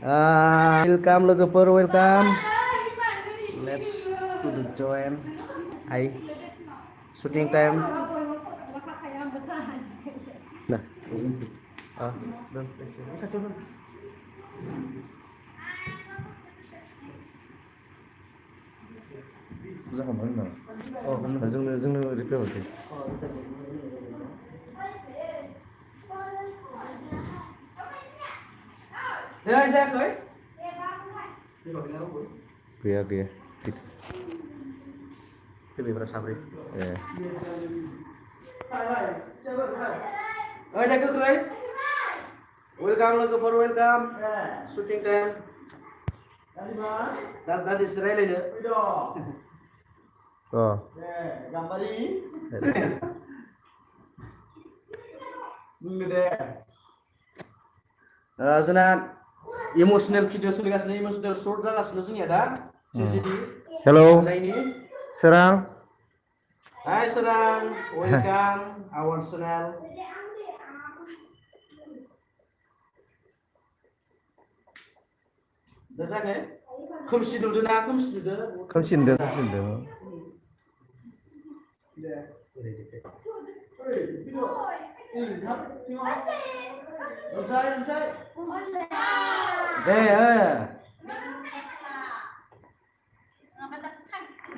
Welcome logoper, welcome. Let's to the join. Hai, shooting time. Nah, dan bisa turun. Jangan mana? Oh, जोंनो reply हरदो. जायाखै? गैया. Filipe Sabri. Dah kekerai. Welcome logoper, welcome. Shooting time. Dah diserai lagi. Oh. Gambari. जोंना emotional video सोलिगासिनो emotional short जागासिनो जोंनिया दा सिसिडि hello सोरां हाय सोरां वेलकाम आवर चेनेल दा जागे खोमसि नुदों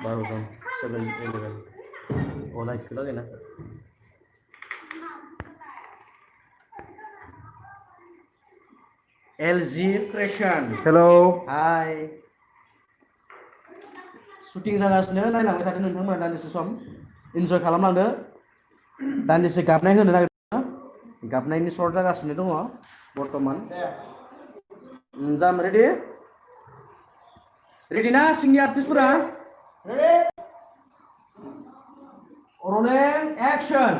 baru jam 7:11 oh naik lagi na LG Creation hello hi shooting जागासिनो नायलांबाय थादो नोंथांमोना दान्दिसे सम इन्जय खालामलांदो दान्दिसे गाबनाय होनो नागिरदों गाबनायनि सर्ट जागासिनो दङ बर्तमान जाम रेडि ना सिंनि आर्टिस्टफोरा रेडि रलिं एक्शन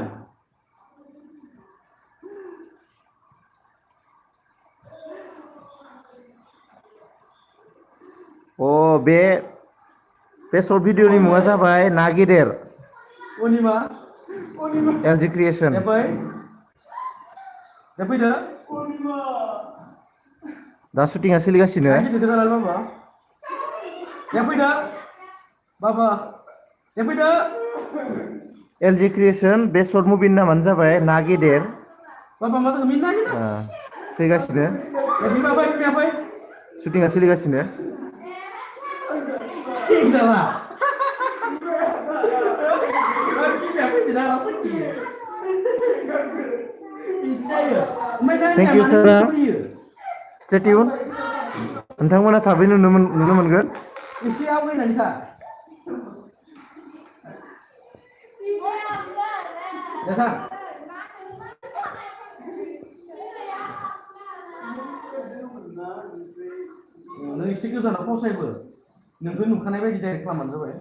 बे शर्ट भिडिअनि मुङा जाबाय ना गेदेर अनिमा LG Creation फैदो दा शुटिंआ सोलिगासिनो फैदो बाबा फैदो LG Creation बे शर्ट मुभिनि नामानो जाबाय ना गेदेर बाबा मा जाखो मिना फैगासिनो शुटिंआ सोलिगासिनो Thank you sir. Stay tuned. नोंथांमोना थाबैनो नुनो मोनगोन. एसे आवगायनानै था. देखा. नों एसे गोजानाव फसायबो. नोंखौ नुखानाय बायदि डाइरेक्ट खालामबानो जाबाय.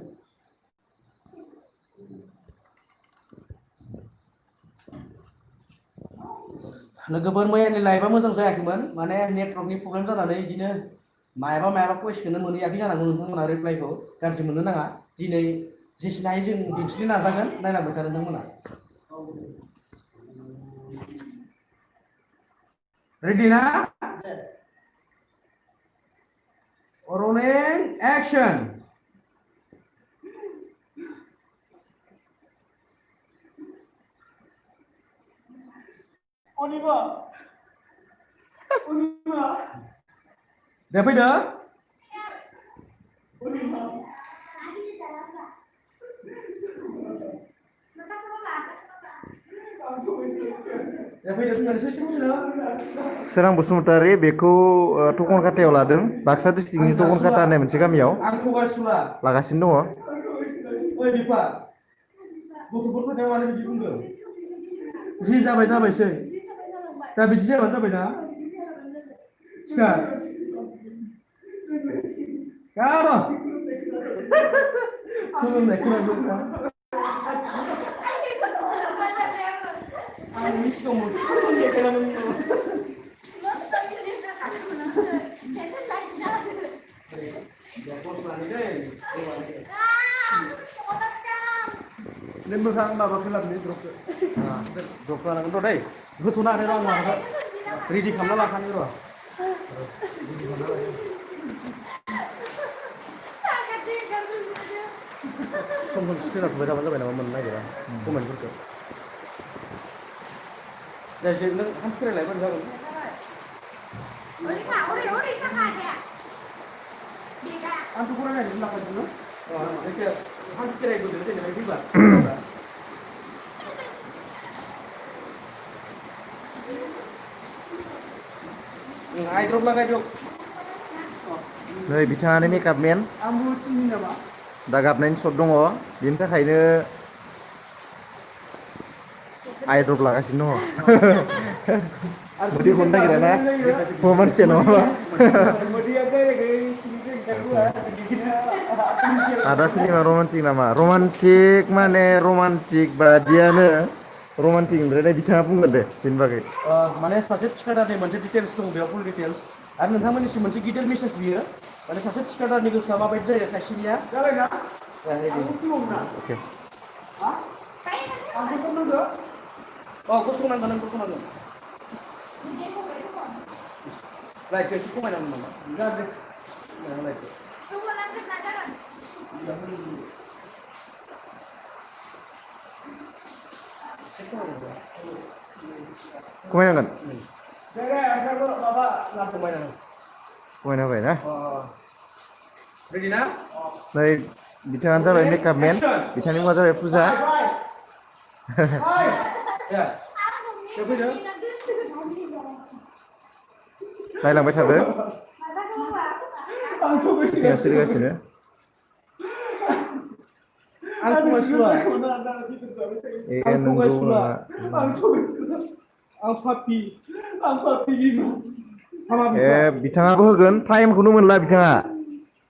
लोगोफोर मैयानि लाइभआ मोजां जायाखैमोन माने नेटवर्कनि प्रब्लेम जानानै बिदिनो मायाबा कुइसनखौनो मोनहैयाखै जानांगौ नोंथांमोना रिप्लाइखौ गाज्रि मोननो नाङा दिनै जेसेनो हायो जों दिन्थिनो नाजागोन नायलांबाय था नोंथांमोना रेडि ना रलिं action Oliver. Dia fayda. Oliver. Serang Basumatari बेखौ टकनकाटायाव लादों बाक्सा डिस्ट्रिक्टनि टकनकाटा होननाय मोनसे गामियाव लागासिनो दङ ओइ बिफा गथ'फोरखौ दा माने बिदि बुंदों जि जाबायसै दा बिदि जाबानो जाबायना सिखार गार' खुलुमनाय खोनादों आंनि सिगाङाव खुलुमनाय खोनादों नों मोखां माबाखौ लाबोनो द्रपखौ लानांगोन र' दै होथ'ना होनो र' आं रेडि खालामना लाखानो र' समखौ स्क्रिनाव थुबाय थाबानो जाबाय नामा मोननो नागिरा कमेन्टफोरखौ जायखिजाया नों हान्थिफेराय लायबानो जागोन आंथ' फरायनायनि लाखादोंनो जायखिजाया हान्थिफेरायबोदों जेनेबा फैबा आइद्रप लागायदो नै बिथाङानो मेकआप मेन आंबो थिनि नामा दा गाबनायनि सर्ट दङ बेनि थाखायनो आइद्रप लागासिनो दङ मोदै गनो नागिरा ना हौवा मानसिया नङाबा आदा फिल्मा रमान्टिक नामा रमान्टिक माने रमान्टिक बादियानो रमान्टिक ओमफ्राय बिथाङा बुंगोन दे बेनि बागै माने सासे थिखादारनि मोनसे डिटेल्स दं बेयाव फुल डिटेल्स आरो नोंथांमोननिसिम मोनसे गिदिर मेसेज बियो माने सासे थिखादारनि गोसोआ माबायदि जायो खायसेनिया अके गसंनांगोन नों गसंनांगोन लाइटखौ एसे खमायनांगोन नामा जादों लाइटखौ खमायनांगोन खमायना होबाय ना रेडि ना नै बिथाङानो जाबाय मेकआप मेन बिथांनि मुङा जाबाय फुजा नायलांबाय थादो सोलिगासिनो ए नंगौ ए बिथाङाबो होगोन टाइमखौनो मोनला बिथाङा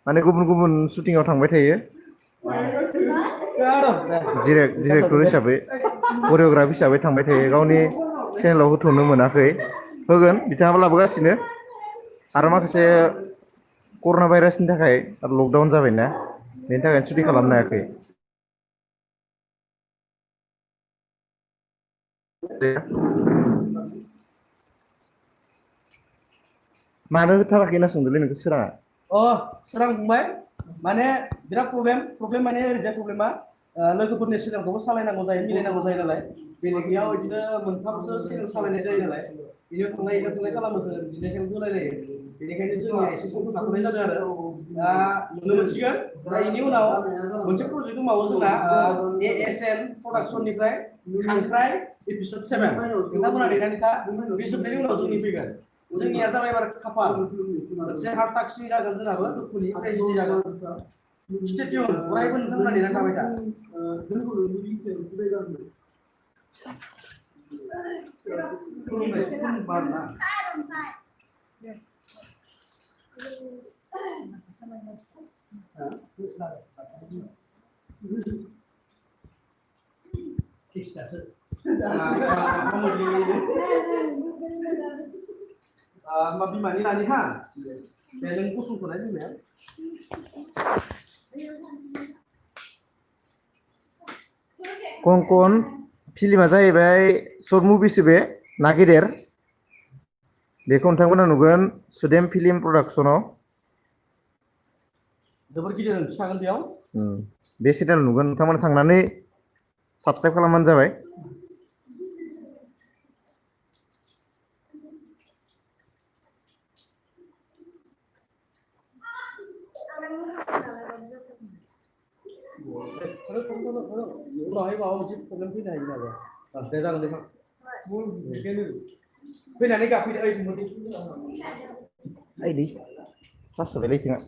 माने गुबुन गुबुन शुटिंआव थांबाय थायो डिरेक्टर हिसाबै करिय'ग्राफ हिसाबै थांबाय थायो गावनि चेनेलाव होथ'नो मोनाखै होगोन बिथाङाबो लाबोगासिनो आरो माखासे कर'ना भाइरासनि थाखाय लकडाउन जाबायना बेनि थाखायनो शुटिं खालामनो हायाखै मानो होथाराखै होनना सोंदोंलै नोंखौ सोराङा सोरां बुंबाय माने बिराद प्रब्लेम माने ओरैजाय प्रब्लेमा लोगोफोरनि चेनेलखौबो सालायनांगौ जायो मिलायनांगौ जायो नालाय बेलेगनियाव बिदिनो मोनथामसो चेनेल सालायनाय जायो नालाय बिनियाव थांलाय खालामो जों बिनिखायनो होलायलायो बेनिखायनो जोंनिया एसे समखौ थाथ'नाय जादों आरो दा नुनो मोनसिगोन दा बेनि उनाव मोनसे प्रजेक्ट दंबावो जोंना ASN प्रडाक्सननिफ्राय खांख्राइ एपिसड 7 नोंथांमोना नेनानै था बे जोबनायनि उनाव जोंनि फैगोन जोंनिया जाबाय बार खाफाल मोनसे हार्ड टाक्सनि जागोन जोंनाबो दुखुनि ट्रेजेडि जागोन स्टे टिउन अरायबो नोंथांमोना नेनानै थाबाय था बिमानि लानि हा बे नों गसंथ'नाय बिमाया कंकन फिल्मा जाहैबाय सर्ट मुभिसो बे ना गेदेर बेखौ नोंथांमोना नुगोन सुदेम फिल्म प्रडाक्सनाव जोबोर गिदिर ओंथि थागोन बेयाव बे चेनेल नुगोन नोंथांमोना थांनानै साबस्क्राइब खालामबानो जाबाय उनावहाय माबा मोनसे प्रब्लेम फैनो हायो नामा दे जागोन दे फैनानै गाफैदो आइदै क्लास होबायलै जोंहा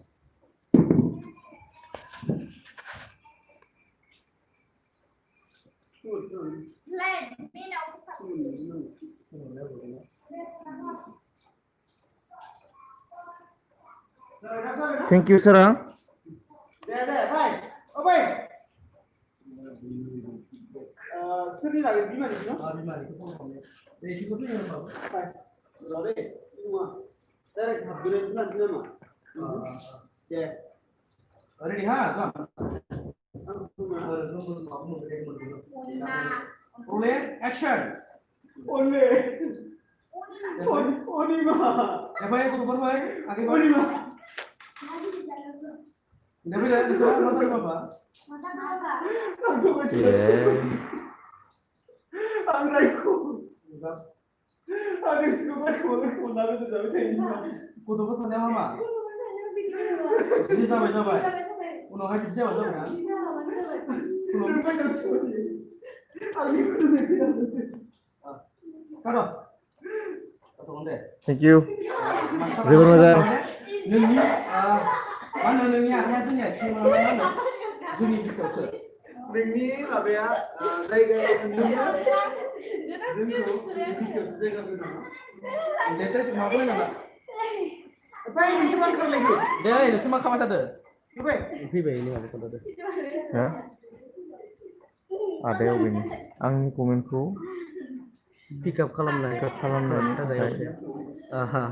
थेंक इउ सोरां सोरनि लागै बिमानिखौ बिमानिखौ एसेखौथ' डाइरेक्ट हाबग्रोनो लानोसै नामा दे रेडि हा रोले action Apa yang itu bermain? Akibat Udah beda, sekarang mata apa? Iya. Kudu kudu yang lama. Ini sampai. Udah hari bisa masuk kan? Kado. Tolong deh. Thank you. जोबोर मोजां. नोंनि mana नोंनि आखाया जोंनिया mana जोंनि बिखायावसो नोंनि माबाया जायगायाव सोंदोंना जोंखौ बिखायावसो जायगा होदों Dete cuma boleh nggak? apa yang disebutkan lagi Deh, ini semua kamar tadi. coba Vibe ini nggak betul tadi. Ya. Ada yang begini. आंनि कमेन्टखौ Pick up खालामनाय. पिक आप खालामनानै थाखाय. Aha.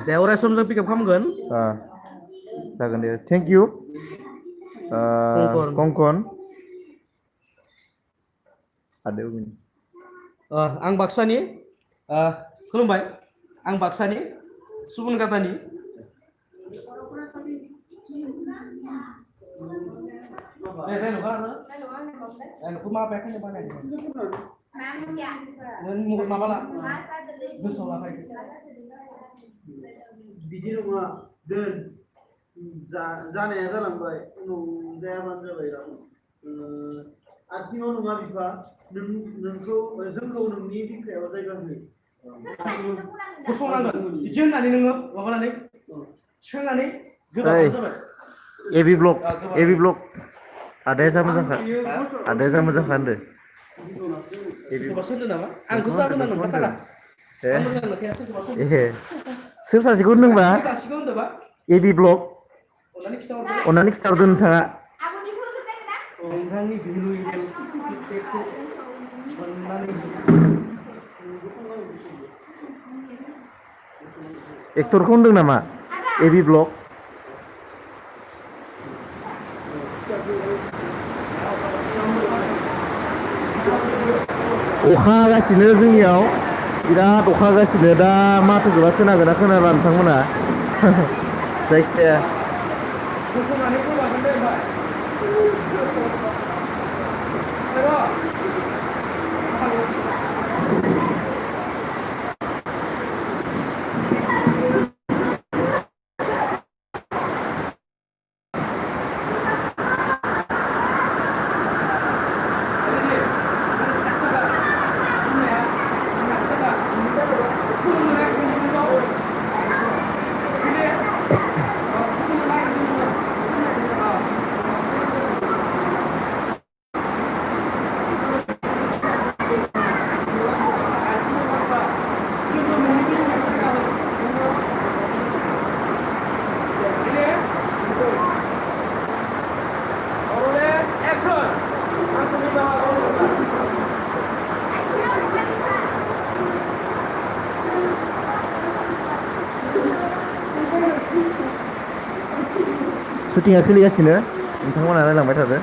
Deh, orang समजों pick up खालामगोन. जागोन दे thank you कंकन ada begini Ang Baksani, खुलुमबाय. Ang Baksani, Subun Katani. Deh, lupa na. Aku mau apa kan depan ini. Dan mau apa lah? Besok lah kayak. बिदि नङा दोन जानाया जालांबाय उनाव जायाबानो जाबाय आथिङाव नङा बिफा नोंखौ जोंखौ नोंनि बिखायाव जायगा होयो गसंनांगोन बिदि होननानै नोङो माबानानै सोंनानै गोबां जाबाय एबि ब्लग आदाया जा मोजांखा आदाया जा मोजांखा होनदो सोरखौबासो होनदो नामा आंखौ जा मोजां नंखाथारा आं मोजां नंखाया सोरखौबासो सोर सासेखौ होनदोंबा सासेखौ होनदोंबा एबि ब्लग अन्नानै खिथाहरदो अन्नानै खिथाहरदो नोंथाङा नोंथांनि भेलुएबल फिडबेकखौ मोननानै एक्टरखौ होनदों नामा एबि ब्लग अखा हागासिनो जोंनियाव बिराद अखा हागासिनो दा माथोखौबा खोनागोन ना खोनाला नोंथांमोना जायखिजाया गसंनानै खोलागोन दे ओमफ्राय syutingnya सोलिगासिनो नोंथांमोना नायलांबाय थादो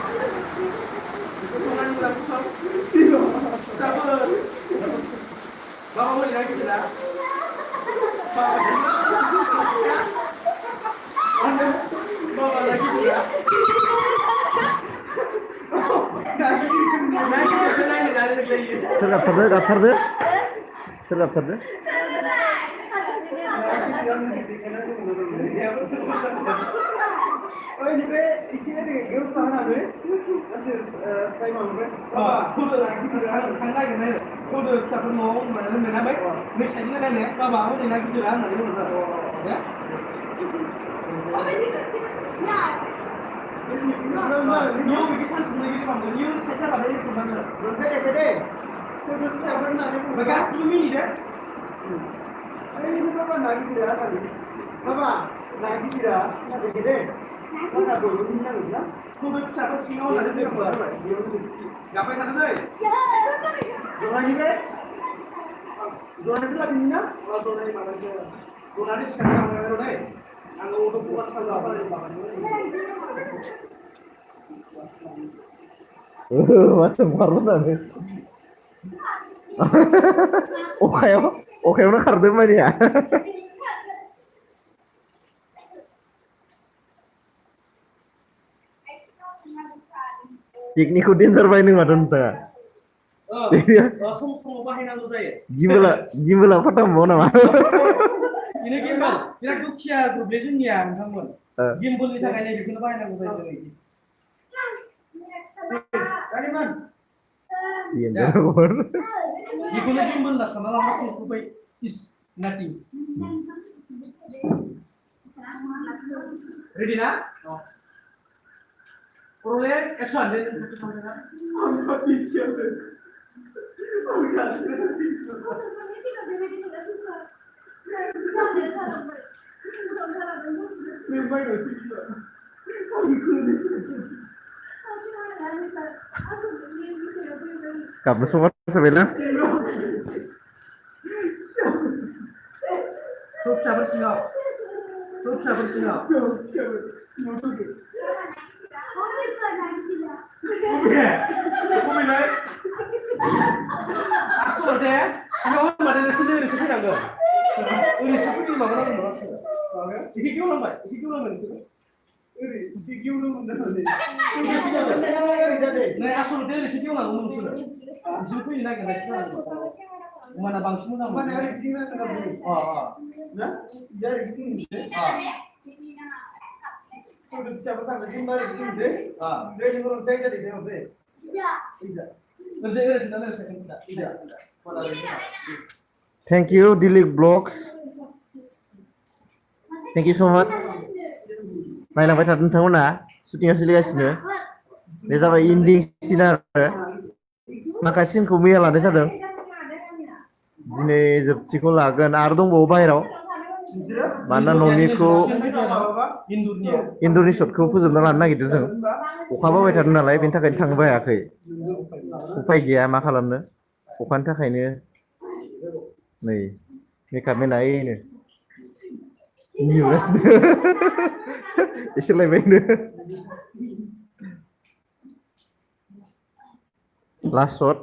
सोर गाबथारदो Masuk marah nih. Oh kayak अखायावनो खारदों मानिया टेकनिकखौ डेन्जार बायनो माथो नोंथाङा सम समाव बाहायनांगौ जायो गिम्बला फाटामबाव नामा बेनो गिम्बल बिराद दुखिया ग्रुपले जोंनिया नोंथांमोन गिम्बलनि थाखाय बेखौनो बाहायनांगौ जायो गारिमान बेखौनो गिम्बल होनना सानना लाना सोंफैबाय इस नाथिं रेडि ना प्रले action Day Kamu semua sebenarnya Tuh sabar singap. Asal deh, singap mana nasi nangga. Ini seperti mana orang. Ini kau lambat. Nah, asal deh nasi kau nangga muncul. Jumpa ini lagi nasi nangga. Mana bang semua nama? Mana hari ini nangga beli? Nah, jadi ini. Kalau siapa tahu lagi mari ini deh. Jadi orang saya jadi dia deh. Tidak. Kerja kita tidak. Thank you Dilik Vlogs. Thank you so much. नायलांबाय थादों नोंथांमोना शुटिंआ सोलिगासिनो बे जाबाय इन्डिं सिन आरो माखासे सिनखौ मैया लानाय जादों दिनै जोबथिखौ लागोन आरो दंबावो बाहेराव मानोना न'निखौ इन्दुरनि शटखौ फोजोबना लानो नागिरदों जों अखा हाबाय थादों नालाय बेनि थाखायनो थांनो हायाखै उफाय गैया मा खालामनो अखानि थाखायनो नै मेकआपमेना ओइनो नुगासिनो एसे लायबायनो लास्ट शट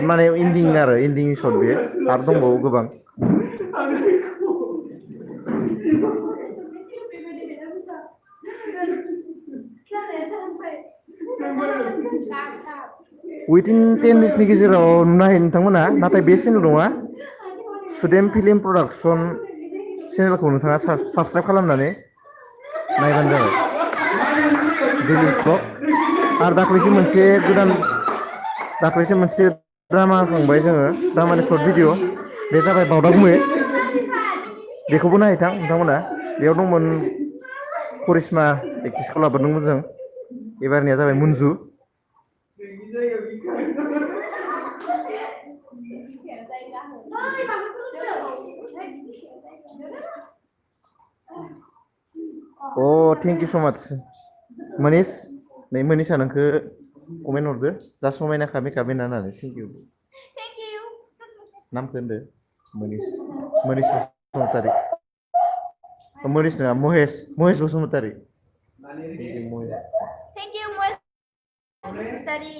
माने इन्डिं शट बेयो आरो दंबावो गोबां उइथिन 10 डेजनि गेजेराव नुनो हायो नोंथांमोना नाथाय बे चेनेल नङा सुदेम फिल्म प्रडाक्सन चेनेलखौ नोंथाङा साबस्क्राइब खालामनानै नायबानो जाबाय दिलिप ब्लग आरो दाख्लैसो मोनसे ड्रामा खांबाय जोङो ड्रामानि शर्ट भिडिअ बे जाबाय बावदागुमै बेखौबो नायथां नोंथांमोना बेयाव दंमोन करिश्मा एक्ट्रेसखौ लाबोदोंमोन जों एबारनिया जाबाय Manju Oh, thank you so much. Manis, नै Manisआ नोंखौ कमेन्ट हरदो जा समायना मेकआप होननानै थेंक इउ नामखौ होनदो मनिस बसुमतारी मनिस नङा Mahesh Basumatary Thank you, Moes. Tadi.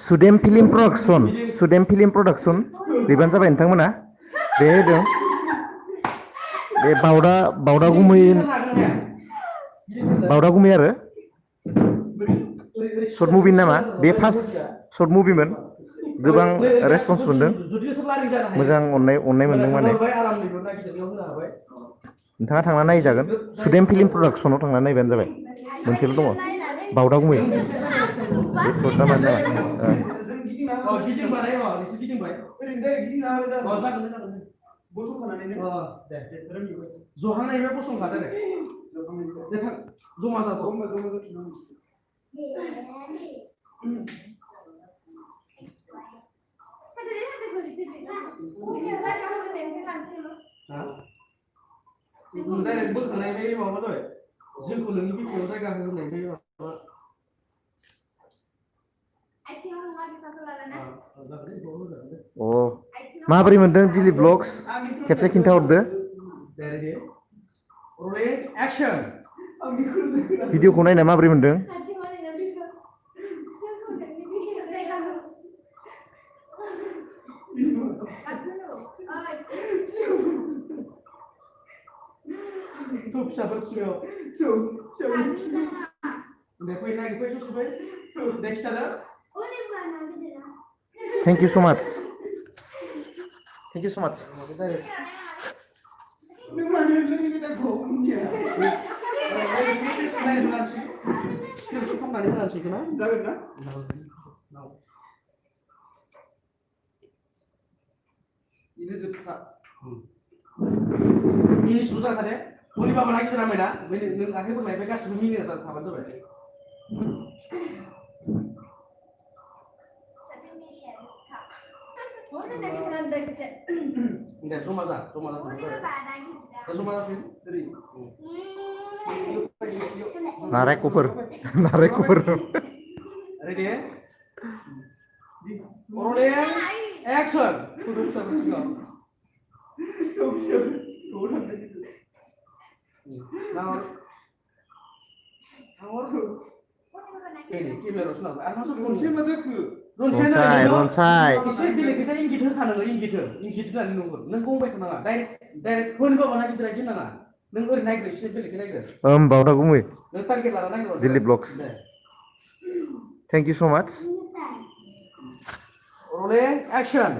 सुदेम फिल्म प्रडाक्सन बेबानो जाबाय नोंथांमोना बे होदों बे बावदागुमै आरो शर्ट मुभिनि नामा बे फार्स्ट शर्ट मुभिमोन गोबां रेसपन्स मोनदों मोजां अननाय मोनदों माने नोंथाङा थांना नायजागोन सुदेम फिल्म प्रडाक्सनाव थांना नायबानो जाबाय मोनसेल' दङ बावदागुमै बे शर्टआ माने जहानायनिफ्राय गसंखादो दे जमा जादों डाइरेक्ट बोखांनाय बे माबा जाबाय जोंखौ नोंनि बिखायाव जायगा होनाय बे माबा अ माबोरै मोनदों दिलीप ब्लग्स खेबसे खिन्थाहरदो रोलिं एक्शन भिडिअखौ नायना माबोरै मोनदों थ' फिसाफोर सिगाङाव दे फै नागिर फै ससे फै दे खिथादो थेंक इउ स' माच नों मानो लोगो दा गौनिया स्क्रिप्ट खालामनानै होनांसै ना जागोन ना ini जोबथा मिनिट सुरू जाखादे हलि बाबा नागिरना मैना बे नों आखाइ बोलाय बे गासिबो मिनिट थाबानो जाबाय दे जमा जा जमा जासिन ओरै नारेंखलफोर रेडि रोलिं एक्शन फुदुं फिसाफोर सिगाङाव रनसाय एसे बेलेगैजा इंगित होखानांगौ इंगित होनानै नंगौ नों गंबाय थानाङा डाइरेक्ट होनबाबो नागिरदों नाङा नों ओरै नायग्रो एसे बेलेगै नायग्रो बावदा गुमै नों टारगेट लाना नायग्रो दिलीप ब्लग्स थेंक इउ स' माच रोलिं action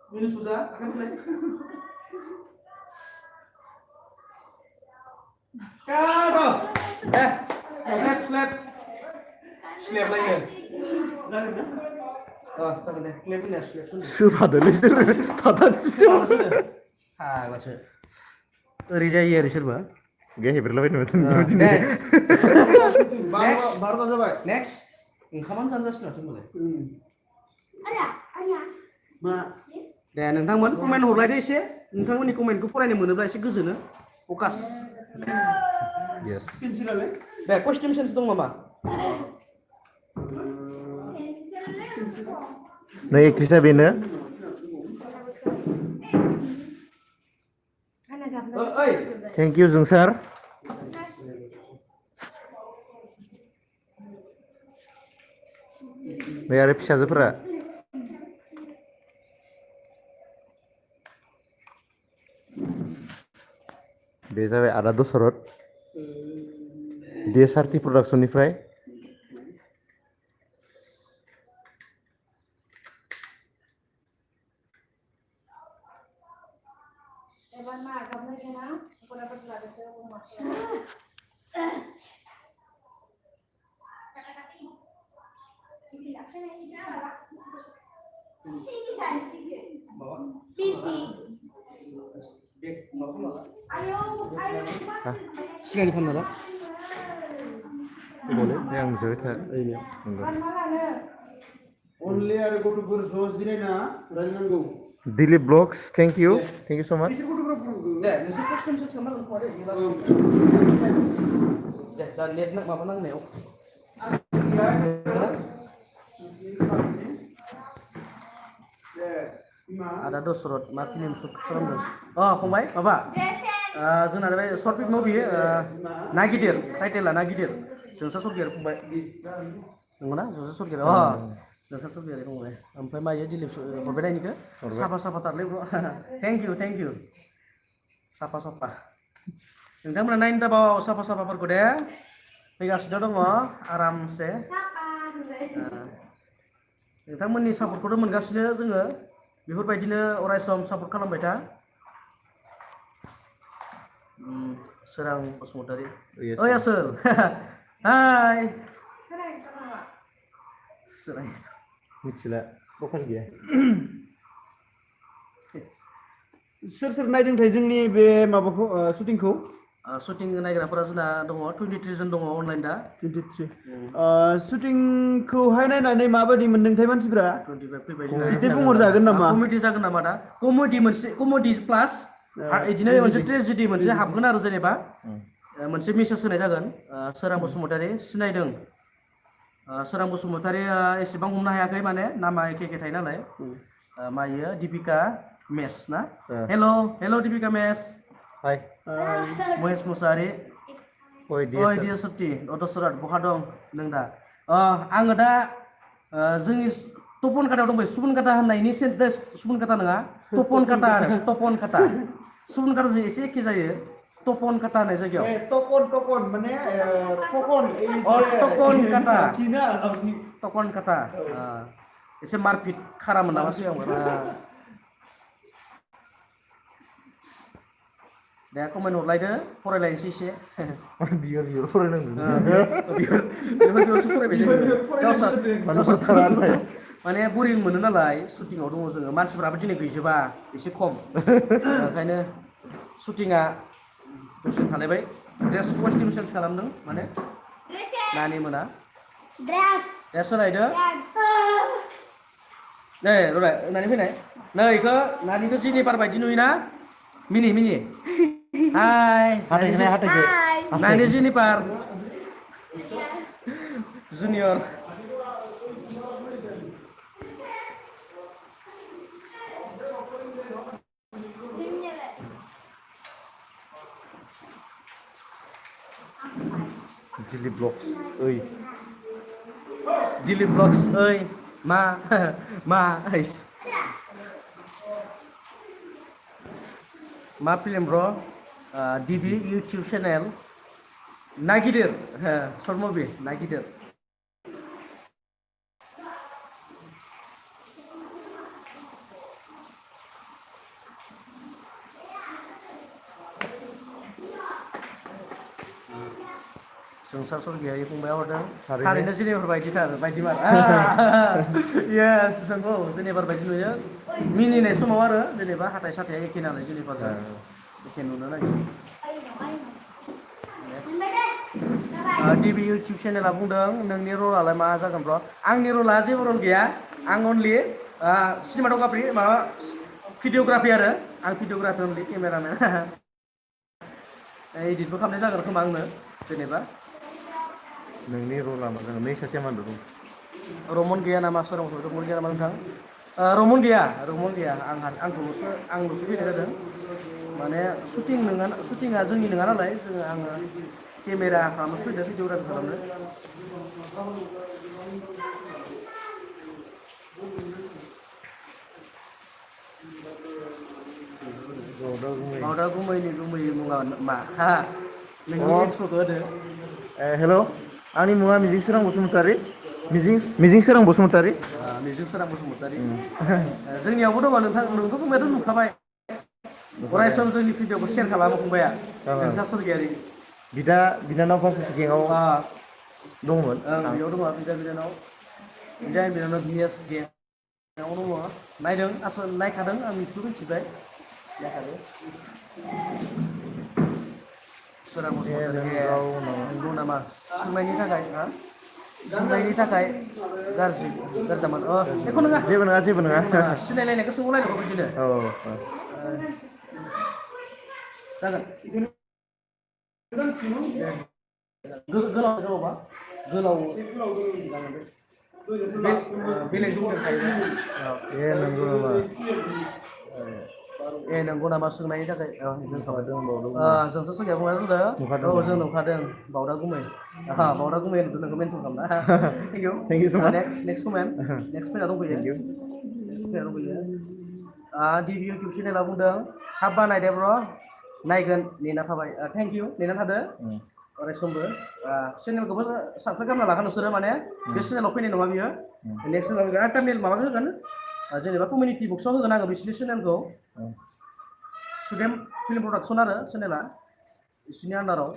Minus sudah akan play. Kado. Slap lagi. Jangan deh. Klipin ya slap sudah. सोरहादोलै थाथानोसै बासो ओरै जायो आरो सोरबा गैया हेब्रेलाबायनो बार'ता जाबाय नेक्स्ट ओंखामानो जानो जासिगोन होनबालाय मा दे नोंथांमोन कमेन्ट हरलायदो एसे नोंथांमोननि कमेन्टखौ फरायनो मोनोब्ला एसे गोजोनो फकास यस पेन्सिलालाय दे कुइसन सेन्स दं नामा नै एक्ट्रिसा बेनो ओइ थेंक इउ जोंसार बे आरो फिसाजोफोरा बे जाबाय आदा दशरथ DSRT प्रडाक्सननिफ्राय सिगांनि खालामना ला दे आं जोबाय था अनलि आरो गथ'फोर ज' जिरायना रायलायनांगौ दिलीप ब्लग्स थेंक इउ स' माच दे नोंसोर कुइसन सेन्स खालामनांगोन खोमा दे जा नेट माबा नांनायाव आदा दशरथ मा फिल्म शुट खालामदों फंबाय माबा जोंना बे सर्ट फिल्म बियो ना गिदिर टाइटेला ना गिदिर जोंसा सरगियारि फंबाय नंगौना जोंसा सरगियारि जोंसा सरगियारि फंबाय ओमफ्राय मायो दिलीप हरबाय नायनिखौ साफा थारलै थेंक इउ साफा नोंथांमोना नायनो दाबाव साफाफोरखौ दे फैगासिनो दङ आरामसे नोंथांमोननि सापर्टखौथ' मोनगासिनो जोङो बेफोरबायदिनो अरायसम सापर्ट खालामबाय था सोरां बसुमतारी ओइ आसोल हाय मिथिला दखान गैया सोर नायदोंथाय जोंनि बे माबाखौ शुटिंखौ शुटिं नायग्राफोरा जोंना दङ 23 जन दङ अनलाइन दा 23 शुटिंखौहाय नायनानै माबायदि मोनदोंथाय मानसिफ्रा 25 फैबाय एसे बुंहरजागोन नामा कमेडि जागोन नामा दा कमेडि प्लास इदिनो मोनसे ट्रेजेडि मोनसे हाबगोन आरो जेनेबा मोनसे मेसेज होनाय जागोन सोरां बसुमतारी सिनायदों सोरां बसुमतारीया एसेबां हमनो हायाखै माने नामा एखे एखे थायो नालाय मायो दीपिका मेस ना हेल' दीपिका मेस हाय महेश मुसाहारि ओइ दिया सप्ति दसरात बहा दं नों दा आङो दा जोंनि तपन काटायाव दंबाय सुबुन काटा होननायनि सेन्स दा सुबुन काटा नङा तपन काटा आरो तपन काटा सुबुन काटाजों एसे एखे जायो तपन काटा होननाय जायगायाव टकन माने टकन तपन काटा लावथिना तपन काटा एसे मारपिट खारामोन नामा सिगांबो दा कमेन्ट हरलायदो फरायलायनोसै एसे बियो फरायनांगौ बेफोरसो फरायबाय जोङो माने बरिं मोनो नालाय शुटिंआव दङ जोङो मानसिफ्राबो दिनै गैजोबा एसे खम ओंखायनो शुटिंआ दसे थालायबाय ड्रेस कस्टिउम चेन्ज खालामदों माने नानि मोना दा सोलायदो नै रलाय नानि फैनाय नै इखौ नानिखौ जिनिफार बायदि नुयोना मिनि हाय नानि जिनिफार junior Dilip vlogs Dilip vlogs मा मा फिल्म ब्र डिबि इउटुब चेनेल नागिदिर शर्ट मुभि नागिदिर जोंसार सरगिया फंबाया हरदों थारैनो जेनेभार बायदिमार येस नंगौ जेनेभार बायदि नुयो मिनिनाय समाव आरो जेनेबा हाथाय साथाया एखे नालाय जेनेभारजों एखे नुनो नागिरो टिभि इउटुब चेनेला बुंदों नोंनि रलालाय मा जागोन ब्र आंनि रला जेबो रल गैया आं अनलि सिनेमाट'ग्राफि माबा भिडिअग्राफि आरो आं भिडिअग्राफि अनलि केमेरामेन एडिटबो खालामनाय जागोन खोमा आंनो जेनेबा नोंनि रला मा जागोन नै सासेया मा होनदों रमन गैया नामा सोरां रमन गैया नामा नोंथां रमन गैया आंल'सो फैनाय जादों माने शुटिंआ जोंनि नङा नालाय आङो केमेरा खालामनो फैदों भिडिअग्राफि खालामनो बावदा गुमैनि मुङा मा हा नोंनि एक्स'खौ होदो हेल' आंनि मुङा मिजिं सोरां बसुमतारी मिजिं सोरां बसुमतारी मिजिं सोरां बसुमतारी जोंनियावबो दङ नोंखौ फंबायाथ' नुखाबाय अराय सम जोंनि भिडिअखौ शेयार खालामो फंबाया जोंसा सरगियारि बिनानाव फारसे गेङाव दंमोन बेयाव दङ बिनानाव भिएस गेङाव दङ नायदों आसल नायखादों आं मिथिबाय नायखादों सोरां बसुमतारी नंगौ नामा सोंनायनि थाखाय गाज्रि जामोन बेखौ नङा जेबो नङा सिनायलायनायखौ सोंहरलायनांगौ बिदिनो जागोन गोलावबा गोलाव बेलेग नंगौ नामा नंगौ नामा सोंनायनि थाखाय जोंसो सगिया बुंना बुंदों जों नुखादों बावदा गुमै नोंखौ मेनसन खालामना Thank you so much. Next फैना दंफैयो डिबि इउटुब चेनेलाव बुंदों हाब बानायदे ब्र नायगोन नेना थाबाय थेंक इउ नेना थादो अराय समबो चेनेलखौबो साबसक्राइब खालामना लाखा नोंसोरो माने बे चेनेलाव फैनाय नङा बियो नेक्स्ट चेनेलाव फैगोन टाइम माबा होगोन जेनेबा कमिउनिटि बक्सआव होगोन आङो बिसोरनि चेनेलखौ सुदेम फिल्म प्रडाक्सन आरो चेनेला बिसोरनि आन्दाराव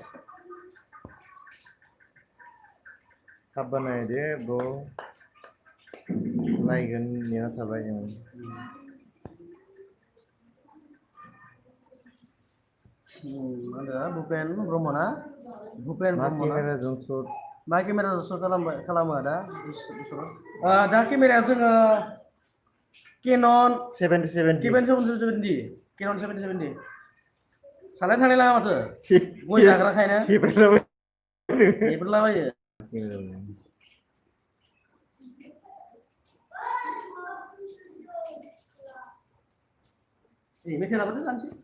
थाब बानायदे ब्र नायगोन नेना थाबाय मा होनो भुपेन ब्रह्मना भुपेन मा ब्रह्मना केमेराजों शट मा केमेरा जसो खालामो दा दा केमेराया जोङो केनन 7070 केनन 770 केनन 770 सालाय थांलाय लाङा माथो गय जाग्राखायनो हेब्रेलाबाय बेफोरलाबायो मेथाइ लाबोदो जानोसै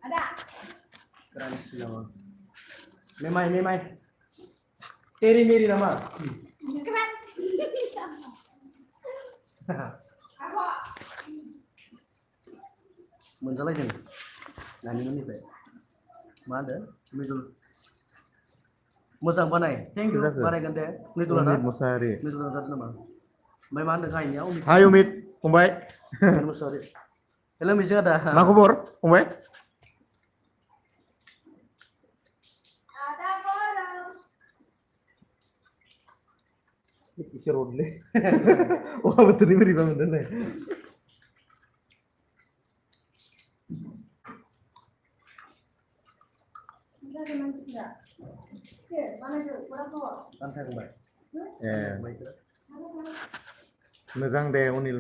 Ada. Kransi nama. Memai. Teri meri nama. Crunchy. Apa? Menjalai jeng. Nani menit Mana? Midul. Moजां बानाय थेंक इउ बानायगोन दे मिदुला ना मुसाहारि मिदुला जात नामा ओमफ्राय मा होनदों गायनायाव हाय अमित फंबाय मुसाहारि हेल' मिजिं आदा मा खबर फंबाय Ada kolam. इसोर अदले अखा बोथोरनि बोरैबा मोनदोंलाय Ada manusia. Oke, mana tuh? Berapa? Santai Mbak. मोजां दे अनिल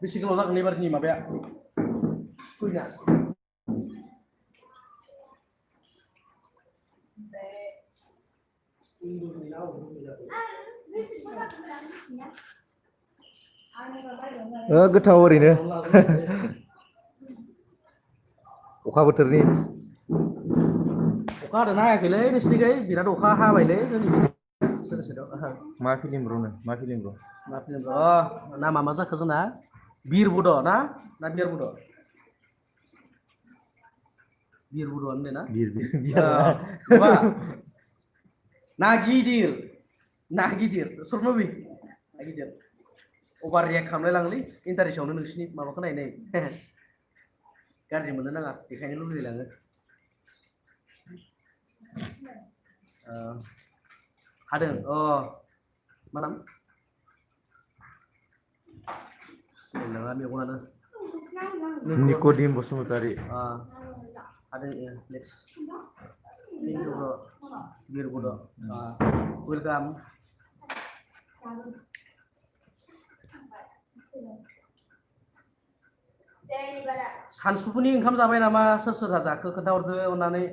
बेसे गोलाव जागोन एबारनि माबाया फैना गोथाव ओरैनो अखा बोथोरनि अखा हादोंना हायाखैलै नोंसिनिखै बिराद अखा हाबायलै जोंनि मा फिल्म ब्र मा फिल्म नामा मा जाखो जोंना बिरबुद ना बिरबुद बिरबुदआनो ना माबा ना गिदिर सरनबि ना गिदिर अभार रियेक्ट खालामलाय लाङोलै इन्टारेस्टआवनो नोंसिनि माबाखौ नायनाय गाज्रि मोननो नाङा देखायनो लुबैलाङो हादों मा नाम सिनायलाङा मेगनानो निक'दिम बसुमतारी हादों नेक्स्ट बिरबुद वेलकाम सानसुफुनि ओंखाम जाबाय नामा सोर जाखो खोन्थाहरदो अननानै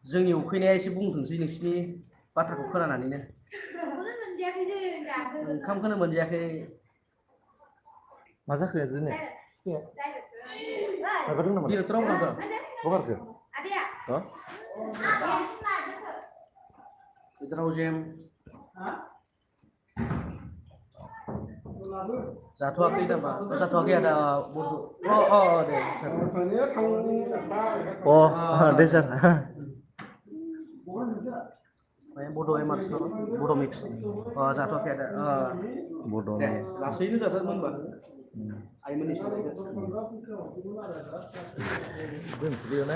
जोंनि उखैनाया एसे बुंथोंसै नोंसिनि बाथ्राखौ खोनानानैनो ओंखामखौनो मोनजायाखै मा जाखो जोंने माबादों नामा डिरेक्टराव बुंनांगौ गबारखो इधराव जेम जाथ'वाखै नामा जाथ'वाखै आदा दे दे सार बड' एमार्स बड' मिक्स जाथ'वाखै आदा बड' दे लासैनो जाथार मोनबा आइमोननि संनायखौ दोनसैना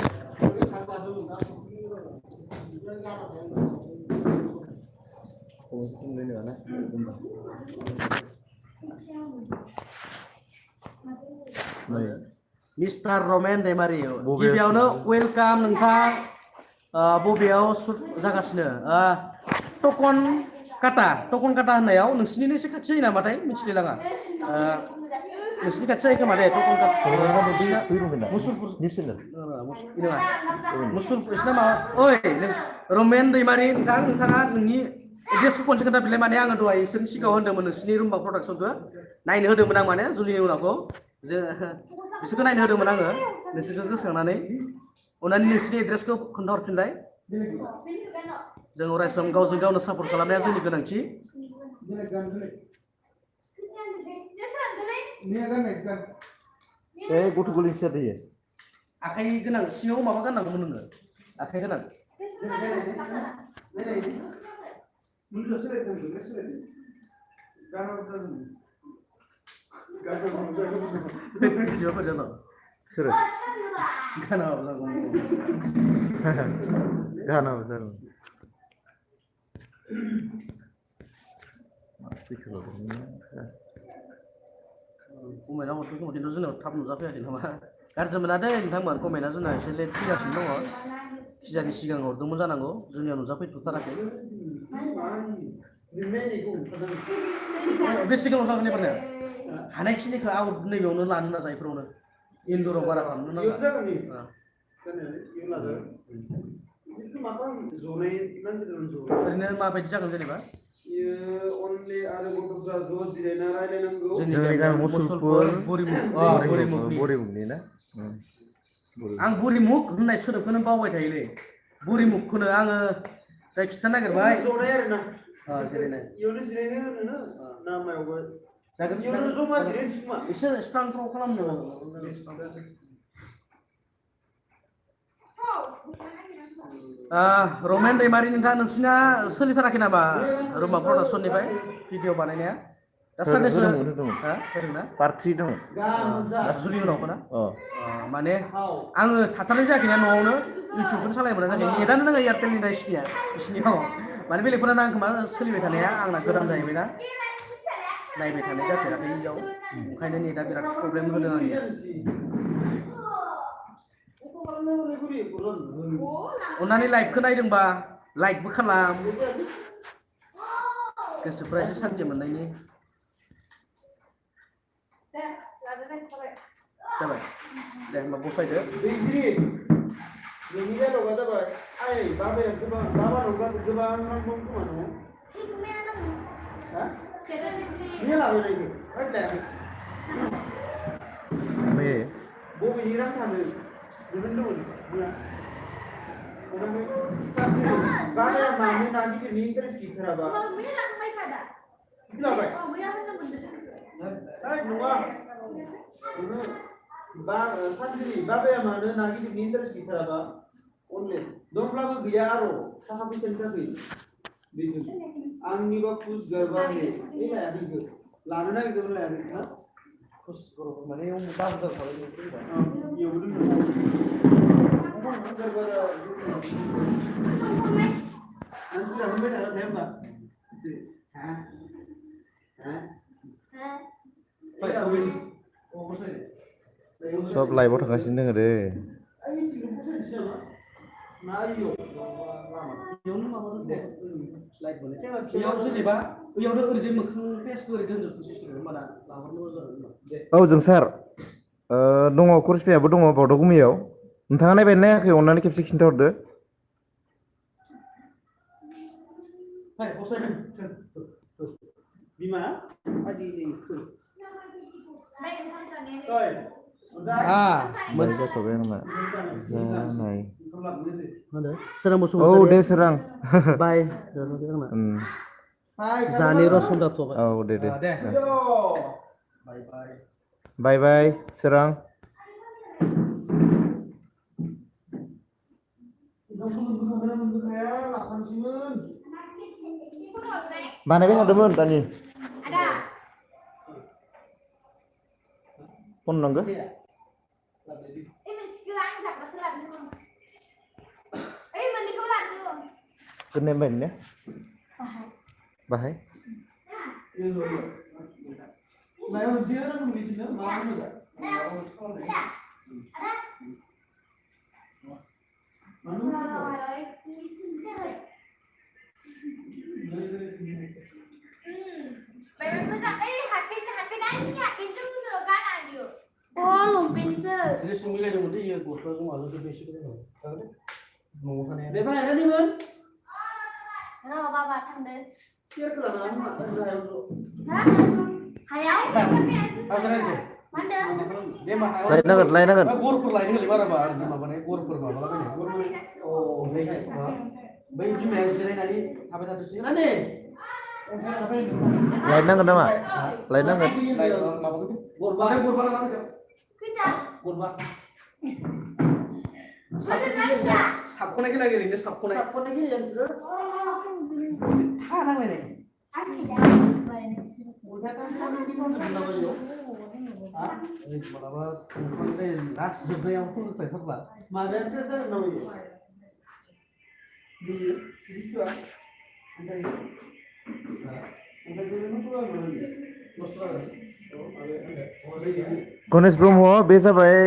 मिस्टार रमेन दैमारि गिबियावनो वेलकाम नोंथां बबेयाव शुट जागासिनो टकन काटा होननायाव नोंसिनिनो एसे खाथि जायो नामाथाय मिथिलाय लाङा नोंसिनि खाथि जायो खोमा दे टकन काटा मुसुर बिसिना माबा ओइ रमेन दैमारि नोंथाङा नोंनि एड्रेसखौ खनसे खोन्थाफिनलाय माने आङो दहाय इसोरनि सिगाङाव होन्दोंमोन नोंसिनि रुमबा प्रडाक्सनखौ नायनो होदोंमोन आं माने जुलिनि उनावखौ बिसोरखौ नायनो होदोंमोन आङो नोंसोरखौ गोसोखांनानै अननानै नोंसिनि एड्रेसखौ खोन्थाहरफिनलाय जों अरायसम गावजों गावनो सापर्ट खालामनाया जोंनि गोनांथि गथ' गोरलै सिया आखाइ गोनां सिङाव माबा गाननांगौमोन नोङो आखाइ गोनां Siapa jalan? सोरो Kan apa lah ngomong. गाना बेजार Kemarin waktu itu mungkin dosen tab nuzafayakin nama. Gaज्रि मोनादे नोंथांमोन कमेन्टआ जोंना एसे लेट फैगासिनो दङ सिजानि सिगां हरदोंमोन जानांगौ जोंनिया नुजाफैथ'थाराखै बे सिगाङाव जागोन एबारनो हानायखिनिखौ आउट नैबेयावनो लानो नाजा इफोरावनो इनडोराव बारा खालामनो नाङा ओरैनो माबायदि जागोन जेनेबा only आरो गथ'फ्रा ज' जिरायना रायलायनांगौ जोंनि गामि मुसलपुर बरिमुगनि ना आं बुरिमुग होननाय सोदोबखौनो बावबाय थायोलै बुरिमुगखौनो आङो दा खिथा नागिरबाय ज'नाय आरोना जिरायनाय इयावनो जिरायनो होनो ना मायावबो जागोन इयावनो जमा जिरायनोसै खोमा एसे स्ट्रां खालामनो रमेन दैमारि नोंथाङा नोंसिना सोलिथाराखै नामा रुमा प्रडाक्सननिफ्राय भिडिअ बानायनाया दा साननैसो फोरोंना पार्ट 3 दं जुलि उनाव ना माने आङो थाथारनाय जायाखैना न'आवनो इउटुबखौनो सालायनो मोना जायाखै नेटानो नाङा एयारटेलनि दा इसिनियाव माने बेलेगफोरा नाङा खोमा सोलिबाय थानाया आंना गोदान जाहैबायना नायबाय थानाय जाफेराखै इयाव ओंखायनो नेटा बिराद प्रब्लेम होदों आंनिया अन्नानै लाइभखौ नायदोंबा लाइकबो खालाम गोसोफ्रा एसे सान्थि मोननायनि जाबाय दे होमबा बसायदो नोंनि डायलगा जाबाय आइ बाबाया गोबां बाबानाव गोबां रां दं खोमा न'आव हा बियो लाबोनायनि ओइ लायाखै मे बबेनि रां थानो दिहुनदोंमोन बिया बाबाया मानो ना गिदिरनि इन्टारेस्ट गैथाराबा लाबाय ओइ नङा सानजुनि बाबाया मानो ना गिदिरनि इन्टारेस्ट गैथाराबा अनलाइन दंब्लाबो गैया आरो थाखा फैसानि थाखाय बेनो आंनिबा खुस गरबा है लायाखै इखो लानो नागिरदोंमोन लायाखै ना खुस गरब माने बाजार थाबाय इयावबो दोनदों मानसिफोरा होनबाय थाग्रा थाया होमबा हा सब लाइभआव थांगासिनो दङ रे औ जोंसार दङ कुरसपियाबो दङ बड'गुमियाव नोंथाङा नायबाय नायाखै अननानै खेबसे खिन्थाहरदो बिमा आदि जाथ'बाय आंना जानाय सोरां औ बसुमतारी दे सोरां बाय जानि रसम जाथ'बाय औ दे दे बाय बाय बाय बाय सोरां बानायबाय थादोंमोन दानि फन नांगौ गोननाय बायनो बाहाय मिलायदोंमोन दे इयो गस्ला जमाजों बेसे न'आव थानाया दे बाहेरानिमोन बाबा थांदो सेरखौ लानानै लायनांगोन गरफोर लायनो होलै बाराबा माबानाय गरफोर माबालाबायनाय बै बिमाया जिरायनानै थाबाय थाथोंसै ना नै लायनांगोन नामा लायनांगोन गरबा साबख'नाय खेला गेलेनो साबख'नाय था नांलायनाय उल्था kan ini kan sudah tahu. Ah, मालाबा ओंखारनाय लास्ट जोबनायाव फैथारला Madan pressure tahu. Di itu ah. Antai. Antai dulu tuh apa lagi? Masalah. Ganesh Brahma बे जाबाय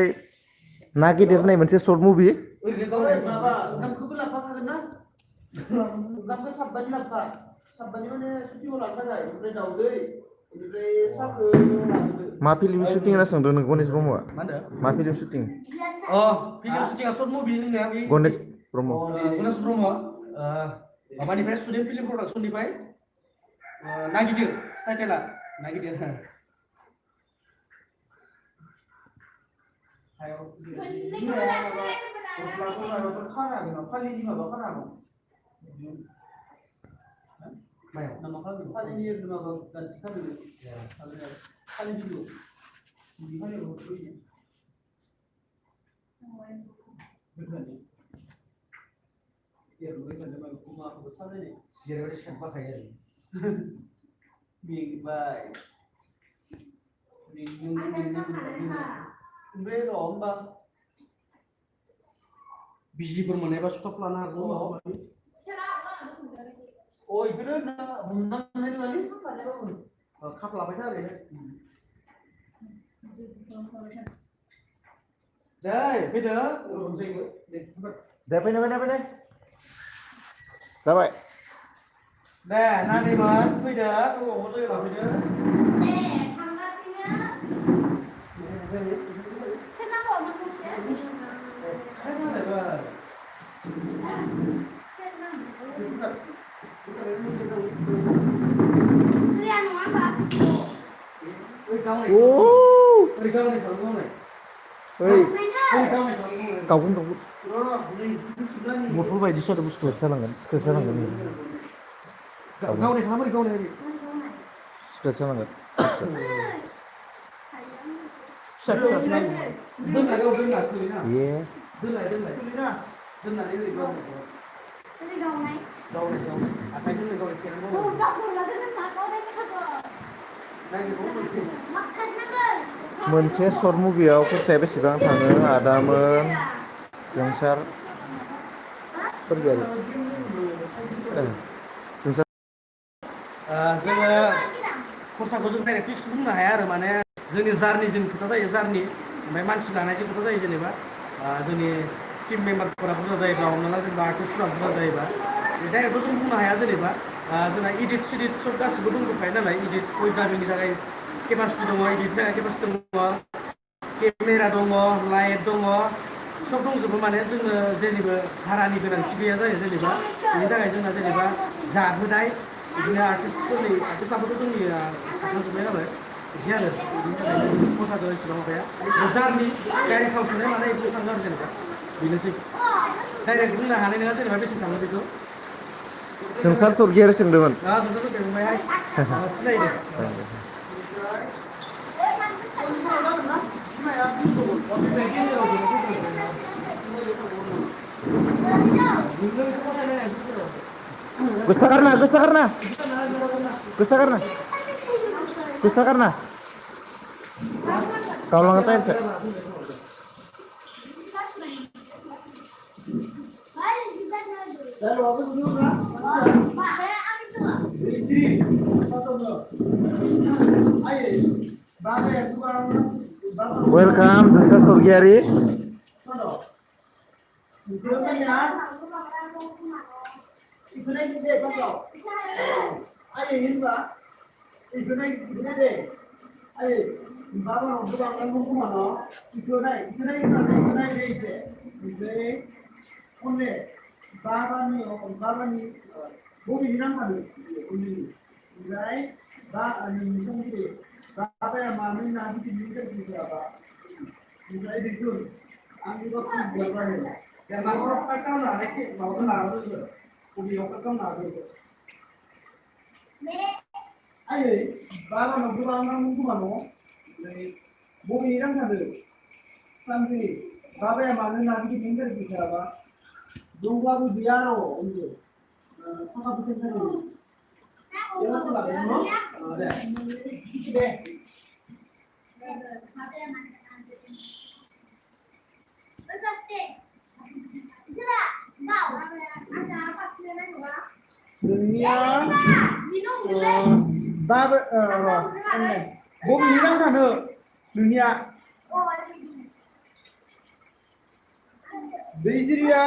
ना गिदिर होननाय मोनसे सर्ट मुभि ओरैनो गावनाय माबा ओंखामखौबो लाफाखागोन ना ओंखामखौ साबबानि लाफा साबबानि माने सुटिंआव लांखाबाय ओमफ्राय दाउदै ओमफ्राय साखो लाबोदो मा फिल्मनि शुटिं होनना सोंदों नों गणेश ब्रह्मआ मा होनदों मा फिल्म शुटिं अ फिल्म शुटिंआ सर्ट मुभि जोंनिया बे गणेश ब्रह्म गणेश ब्रह्म माबानिफ्राय स्टुडेन्ट फिल्म प्रडाक्सननिफ्राय ना गिदिर टाइटेला ना गिदिर गस्लाखौ माबाफोर खानो हागोन नामा फालिनि माबा खानो हागोन मायाव nama kami फालिनि ओरैनो माबा गान्थि खानो फालि बिदु फालि हरफैयो एरबाय थानो माबा माबाखौ साजायनाय जेरैबायदि सेट बाखायो आरो मेंबाय ओमफ्राय र' होमबा बिजिफोर मोननायबा स्टप लानो हागौ अ इखौनो हमदांनाय नङालै फालिबाबो खाफ्लाबाय था ओरैनो दै फैदो रंजायो दे फैनो जाबाय दे नानिमोन फैदो गोबाव जायगा लाफैदो ओरै गावनि सायाव गावनाय ओइ गावनाय सायाव गावनाय गावगोन बथल बायदि साद बुस्थु जालांगोन स्क्रेच जालांगोन गावनाय खालाम ओरै गावनाय ओरै स्क्रेच जालांगोन फिसा फिसा दोनना गाव दोनना खुलिना ये दोननानै ओरै गावनाय आखाइजों ओरै गावनाय खेलांगौ मोनसे सर्ट मुभियाव खरसाया बेसेबां थाङो आदामोन जोंसार फोरगोयारि जोंसार जोङो खरसाखौ जों डाइरेक्ट फिक्स बुंनो हाया आरो माने जोंनि जार्निजों खोथा जायो जार्नि ओमफ्राय मानसि लानायजों खोथा जायो जेनेबा जोंनि टिम मेम्बारफोरा बुरजा जायोब्ला हमना ला जेनेबा आर्टिस्टफोरा बुरजा जायोबा डाइरेक्टथ' जों बुंनो हाया जेनेबा जोंना इडिट सिडिट सब गासिबो दंजोबखायो नालाय इडिट भइस डाबिंनि थाखाय केपासिटि दङ इडिटनि थाखाय केपासिटि दङ केमेरा दङ लाइट दङ सब दंजोबो माने जोङो जेनिबो भारानि गोनांथि गैया जायो जेनेबा बेनि थाखाय जोंना जेनेबा जाहोनाय बिदिनो आर्टिस्टआबोथ' जोंनि थांजोबनाय नालाय बिदि आरो बिनि थाखाय खरसाजों एसेबां माबाया जारनि गारि थाव सोनाय मानाय बेखौ थाङो आरो जेनेबा बेनोसै डाइरेक्ट बुंनो हानाय नङा जेनेबा बेसे थाङो बेखौ जोंसार सरगियारि सोंदोंमोन जोंथ' बेवहाय सिनायो दे गोसा karena kalau nggak tahu welcome Jasa Surgiari Yang masih lagi, no? Deh. Deh. Dunia bab bumi ini kan ada dunia Nigeria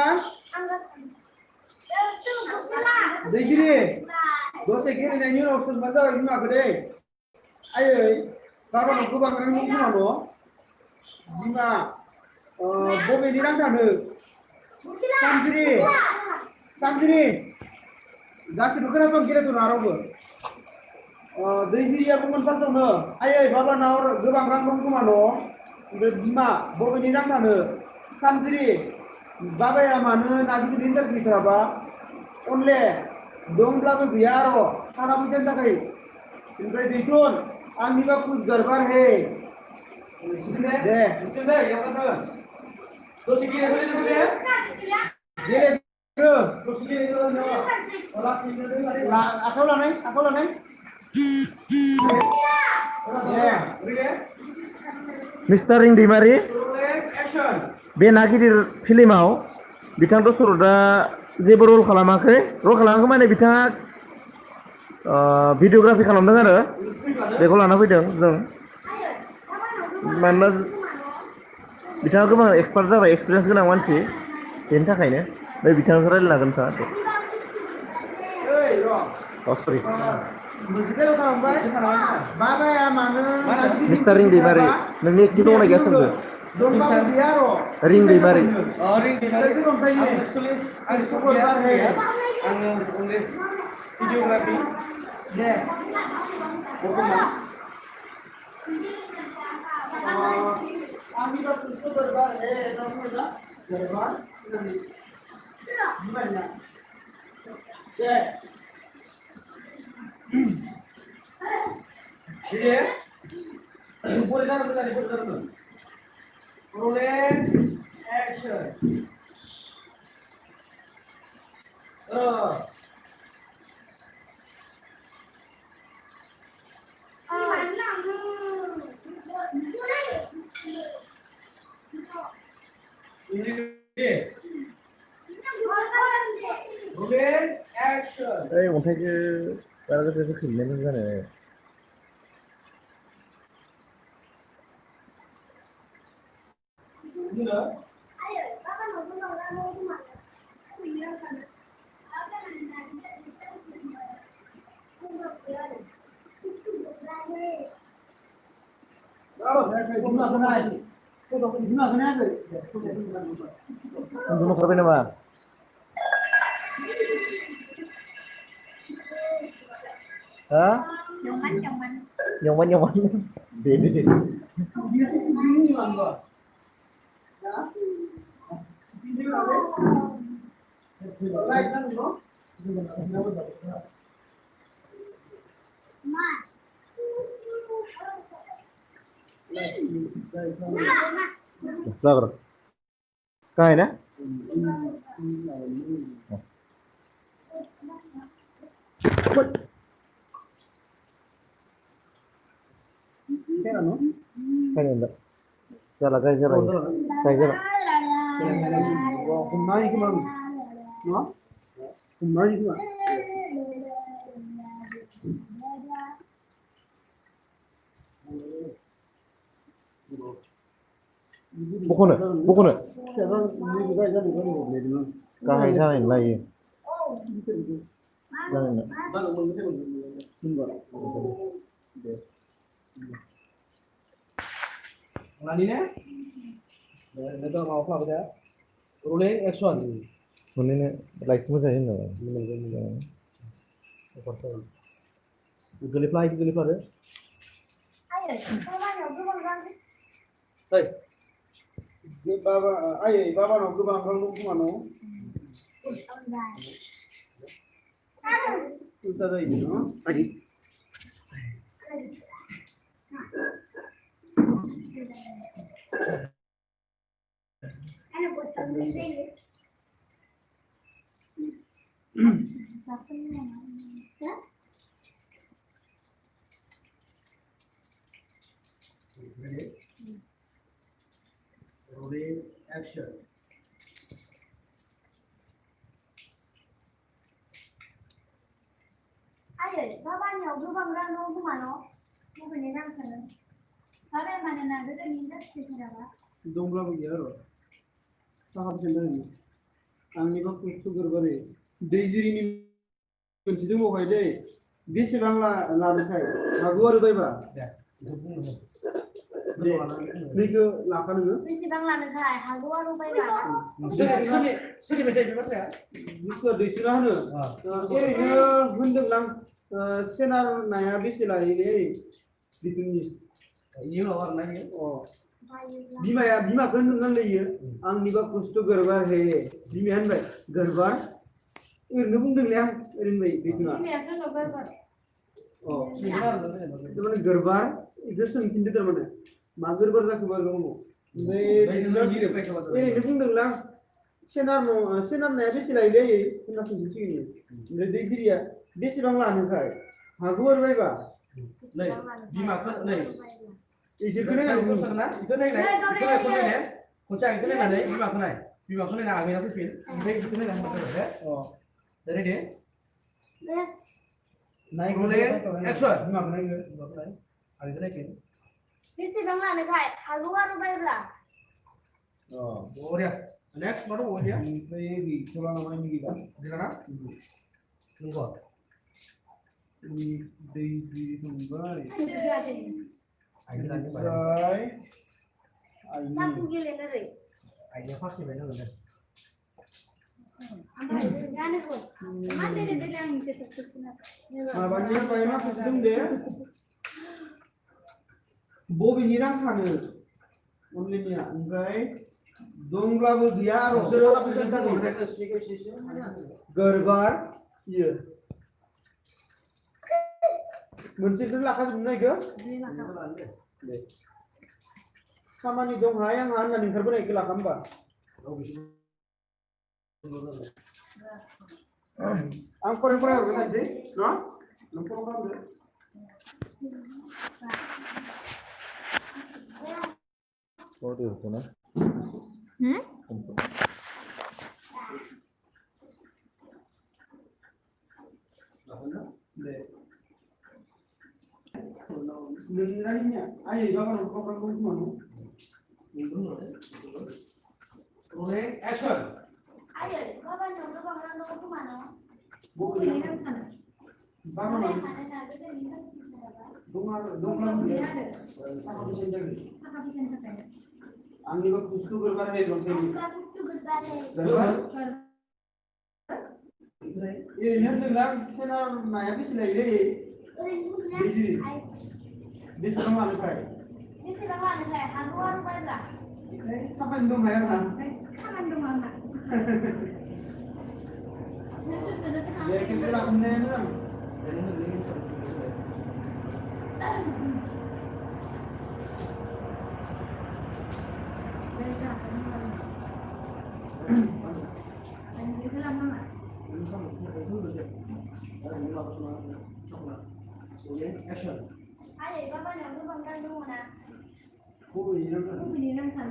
dose kiri dan Euro sebentar ini apa deh ayo kalau aku bangkrut mungkin mana lima bumi ini kan ada Samsiri Gasi bukan apa kira tu naruh ber. Dihiri aku menpas sana. Ayah bapa naur gebang rangkong kumano. Bima bawa nidang sana. Samsiri bapa yang mana nanti dinner kita apa? Onle dong belakang biaro. Karena bukan tak hay. Sampai ditun. Ami bagus garbar hay. Deh. Sudah, yang kata. Terus kiri boleh tu dia? Jadi Terus kiri tu dia. Aku lah nih. Ya. Mr. Ring di mari Action. बे ना गिदिर फिल्माव बिथां दशरथआ जेबो रल खालामाखै माने बिथाङा भिडिअग्राफि खालामदों आरो बेखौ लाना फैदों जों मानोना बिथाङा गोबां एक्सपार्ट जाबाय एक्सपिरियेन्स गोनां मानसि बेनि थाखायनो बे बिथांजों रायज्लायनो हागोन सरि मिस्टार रिं दैमारि नोंनि एक्टिं दंना गैया सोंदो रिं दैमारि भिडिअग्राफि दे boleh jalan. Rolling action. Rolling action. अन्थाइखौ बारा गोसो खैनाय मोजां जानो उन्दुनो ओंखारबाय नामा हा nyaman dede Lager. Kain ya? Kain enggak? Jalan kain jalan. Kain jalan. Kumai kemana? No? Kumai kemana? Bukunya. Kain jalan lagi. Jalan. Ngandinya? Itu mau apa aja? Rolling action. Ini like moja ini. Gelip lagi deh. Hey. Baba no gebang rangkong kumano. Kita dah ini, no? action Ayo, bapaknya berubah berang kemana? Mau beneran kan? Bapak mana nak ada minta cerita apa? दंब्लाबो गैया आरो साहा फैसा दोनो आंनिबा खस्थ' गोरबारै दै जिरिनि मोनसे दंबावहाय दै बेसेबां लानोखाय हागौ आरो बायबा ya itu pun दे नैखौ लाखा नोङो Bersibang lana kai, hago aru bai ba. soलिबाय थायो बे बाथ्राया बुस्थुआ दैथुना होनो ओरैनो होनदोंलां सेनार नाया बेसे लायोलै बिदिनि ini loh warnanya अ बिमाखौ होननांलायो आंनिबा खस्थ' गोरबार हे बिमाया होनबाय गोरबार ओरैनो बुंदोंलै आं ओरैनो बाय दैथुना Ini akan logar ba. अ sebenarnya तारमाने गोरबार इखौ सोंफिनदो तारमाने मा गोरबार जाखो बाल' ओमफ्राय ओरैनो बुंदोंलां सेनार नाया बेसे लायोलै होनना सोंफिनसिगोन ओमफ्राय दै सिरिया बेसेबां लानोखाय हागौ आरो बायबा नै बिमाखौ नै इसोरखौ Itu नायनानै sana, itu naik naik, itu naik kau naik, kucing itu naik naik, bima kau naik, angin aku sih, itu naik naik betul ya, अ dari dia, नायखौ mulai action, बिमाखौ नायनो bima kau naik, angin itu naikin, Bersibang lana kai, hago aru bai ba. अ oh dia, next baru oh dia, ओमफ्राय गैथ'ला नामा इनि गैला di sana, nunggu, दै संबाय Itu dia aja. angin lagi banyak, ओमफ्राय Sapu gile nere. angin pasti banyak loh, Ampai gane ko. Mana dede yang bisa terusna. माबानि बाय मा फुदों दे बबेनि रां थानो अनलाइननिया ओमफ्राय दंब्लाबो गैया आरो गोरबार इयो मोनसेखौ लाखाजोबनो नायखो दे खामानि दंहाय आंहा होननानै ओंखारबोनायखौ लाखा होमबा आं फराय हरगोन नायसै न' नों फराय खालामदो 어디 있구나. दे नोंनिया आइ बाबानो प्रग्रामखौ बुंनो mulai action, Ayo, bapaknya berubah berang kemana? Mau बबेनि beneran kan? बाबानो Bapak mana nak ada minta cerita apa? दंब्लाबो गैया थाखा फैसा जागोन Apa bisa terkait? आंनिबा बुस्थु गोरबार हे रंसायनि Aku tuh gerbang. गोरबार ओरैनो होनदोंना सेनार नाया बेसे लायोलै बेसेबां लानोखाय Bersibang lana kai, hago aru bai ba. खामानि दंहाय आंहा Kaman dong mama. दे खिन्थु लाफिननायानो आं dan ini action, Ayo, bapaknya berubah berang mana? बबेनि रां थानो Mau beneran kan?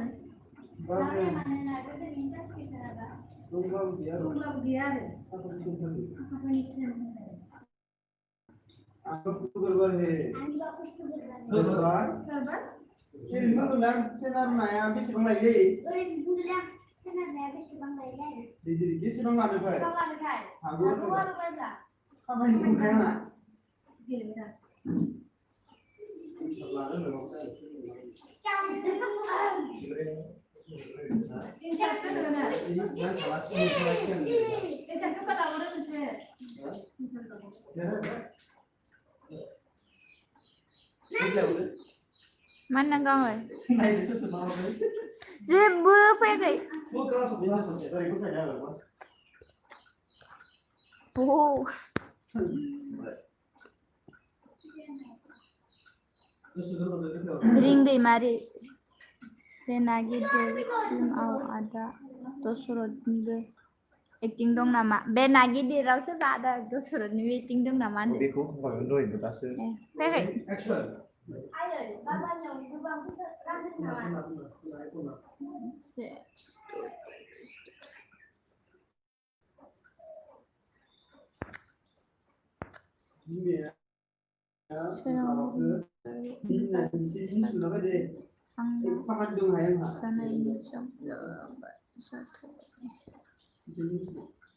Bapak बाबाया mana nak ada minta cerita apa? दंब्लाबो गैया आरो Belum biar. थाखा फैसा जागोन Apa ini cerita? आंबा बुस्थु गोरबार हे Andi bagus tuh gerbang. गोरबार Gerbang? ओरैनो होनदोंना सेनार नाया बेसेबां लायोलै Udah bunuh dah. Kenapa ya bersibang lain? दैजिरि बेसेबां लानोखाय Bersibang lana kai. हागौ Hago aru bai ba. खामानि दंखाय आंहा Gila benar. Singkat benar. Esa kepada orang tu. Mana kau ơi? này itu semua orang, Zebu pergi. bukan sebuah dari itu kayaknya ada mas. Oh, ring deh mari. Renagi deh film ada. Dosurot deh. Acting dong nama. Benagi deh rasa ada dosurot nih acting dong nama deh. बेखौ हरगोन दहायनो दासो Pergi. action, Ai ơi, ba ba nhậu cứ vâng cứ sợ ra nước nào ạ. Paman dong hayang ha. Sana ini sampai satu.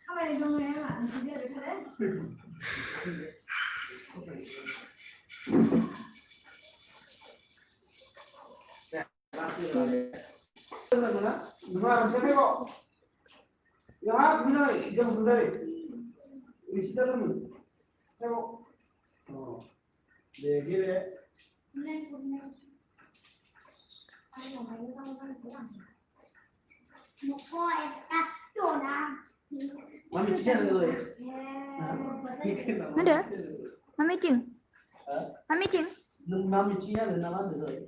Không phải là đông em ạ, chỉ đưa được thế. Đúng rồi, sẽ thấy bộ. Ya, bây giờ dừng đây. Mình sẽ đợi mình. Thấy bộ. Để ghi đấy. Nên cũng nên. Ai mà mày không sẽ làm. Một coi à, đồ nào. Mami chia rồi. Ada? Mami cing. Mami cing. Mami chia rồi nó được rồi.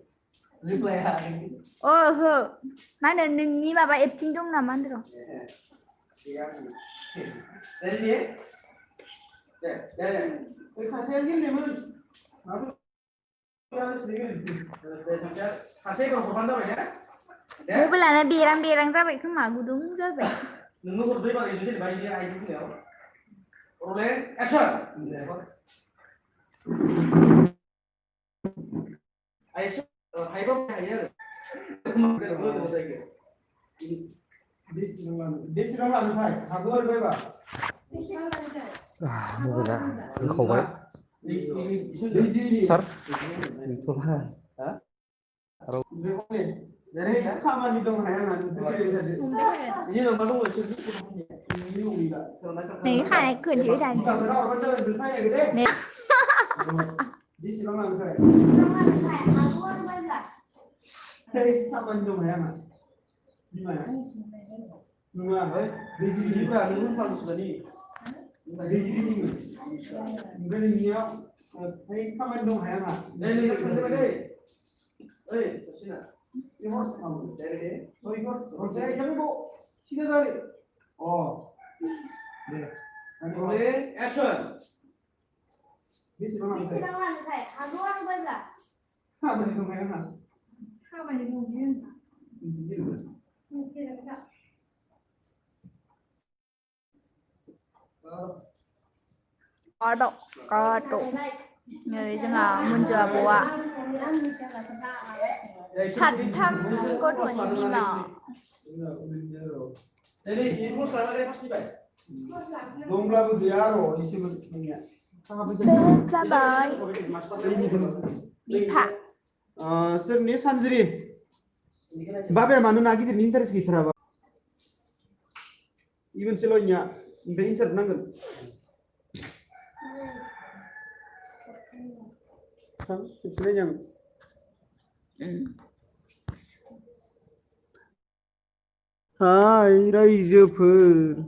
Replay ha. Oh, ho. Mana ni baba epting dong na mandro. Đây đi. Đây. Cái thằng xem cái này mà. Kasih kau kapan dah ya? Mobil ana birang-birang sampai ke magudung sampai. Nunggu berdua pakai susu di bawah dia air itu ya. Rolling action. Action. Hai kau air. Dia sudah làm phải. Aku harus berapa? mobila khẩu sar itu lah Dari kapan itu hayangan? Ini nomor lu masih di ini udah. Này khai này cười chữ đàn. Bukan berapa betul betul ya gede. Nè. Dia sudah làm phải. Không phải là luôn bây giờ. Dari kapan itu hayangan? Di mana? Nunggu apa? Di sini Juga nunggu kalau sudah di. di sini. Enggak di sini. Dari kapan itu hayangan? Ini kita pakai. Sini. Ini mau kamu. Dari ini. Oh ikut. Oh saya jadi bu. Sini dari. Oh. Deh. Rolling action. Dia sudah làm Biết phải. đâu làm được thầy, luôn bây giờ. Kapan itu hayangan? Không phải là ngủ duyên. Di sini. Ngủ kia là sao? Có độ. Người dân muốn chờ bố ạ. Thật thăm có tuổi như mi mà. Jadi ibu selama ini pasti baik. Domla biaro isi punya. Sa bơi. Bị phạt. Sirni sanjri. Babe manu nagi di interest kita ba. Even selonya, inte insert nangan. Sam, sebenarnya. Hai, रायजोफोर.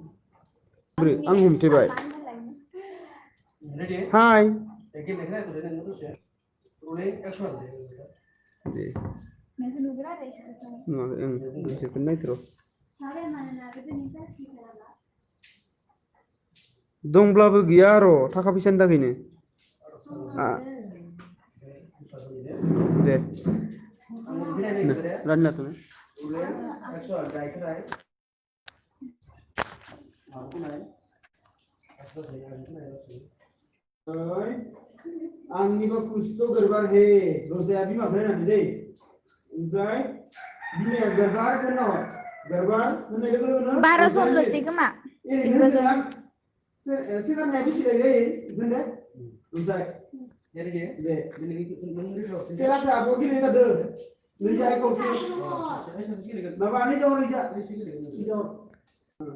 Beri, ang humtibai. Ready? Hai. Lagi lagi aku dengan terus ya. Rolling action. Deh. Mẹ cứ nuôi cái đó để sao? Masih kena itu. Sabe mana nak itu ni tak sih kalau. Dongblabı gaya ro, taka pisan dah gini. Ah, deh. Rana tu. Rolling action. Baik baik. Aku naik. Action saya. Oi, angni ba kusto garbar he. Dosa abi ma bhai na dei. Udai, bini garbar kena. Garbar, mana lekar na? 300 sih ke mak? Ini kan. Sekarang nabi sih lagi, benar? Udai. Jadi dia. Deh. Ini menunggu terus. Sekarang apa lagi ni tak ada? Ni jai kau sih. Saya sedikit lagi. Napa ni jauh ni jauh? Ini sedikit lagi. Jauh.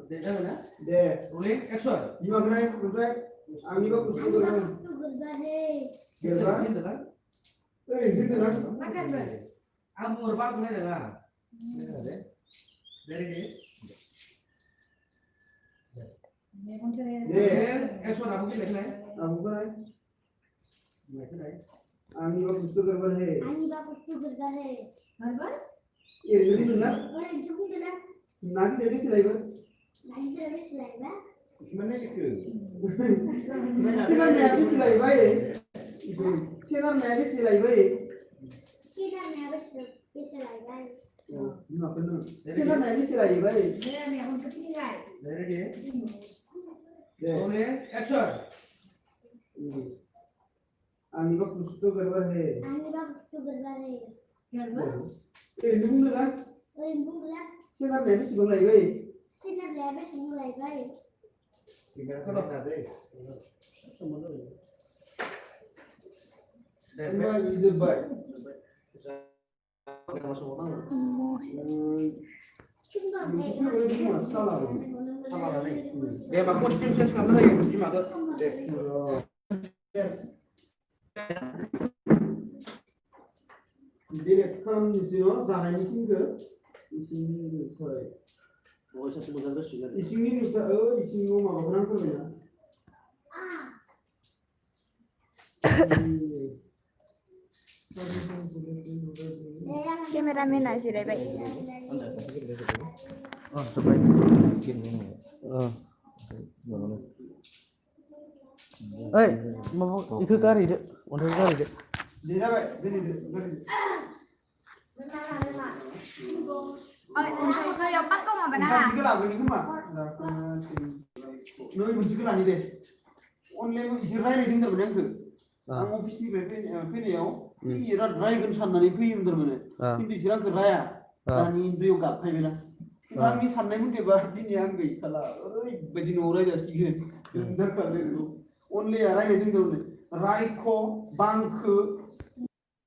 Jadi mana? Deh. Rolling action. Lima gerai, udai. Angni ba kusto garbar. Tu gerbar deh. Garbar. Ini kan? Ini kan. Makan ber. Aku berbak ni dah. Dari dia. Deh. Action aku ni lagi. Aku gerai. Macam ni. Angni ba kusto garbar he. Ani bagus tu gerbar deh. Gerbar? Ini ni kan? Orang cukup tu lah. Nagi dari sini lagi. Lagi tu selain lah. Mana itu? Sekarang nabi silai baik. Sekarang nabi silai baik. सिनारनाया बेसे लायबाय बिमाखौनो सोनारनाया बेसे लायोबाय Ready? Only action. आंनिबा बुस्थु गड़बड़ है आंनिबा बुस्थु गड़बड़ है ओरैनो बुंदोंना सोनारनाया बेसेबां लायोबाय सिनारनाया बेसेबां लायबाय होनबा जोब्बाय दे माखौ टिम चेन्ज खालामनो हायो बिमाखौ दे डिरेक्ट खालामनोसै न' जानायनि सिंखौ इसिंनि नुथाय सासे मोजां गोसो इसिंनि नुथाय इसिङाव माबाखौ नांथारबायना केमेरामेना जिरायबाय ओइ माबा इखौ गारहैदो अन्थाइखौ गारहैदो दे जाबाय दोनदो Ôi, yo bắt công mà bà ओंखाम na. ओंख्रिखौ लाबोनि खोमा नै मोनसेखौ लानि दे अनलाइन इसोर रायलायदों थारमाने आंखौ आं अफिसनिफ्राय फैनायाव बिराद रायगोन साननानै फैयोमोन थारमाने खिन्थु इसोर आंखौ राया दानि दैयाव गाबफायबायना आंनि साननाय मथेबा दिनै आं गैखाला ओरैबायदि न'आव रायजासिगोन अनलाया रायलायदों थारमाने रायख' बांखो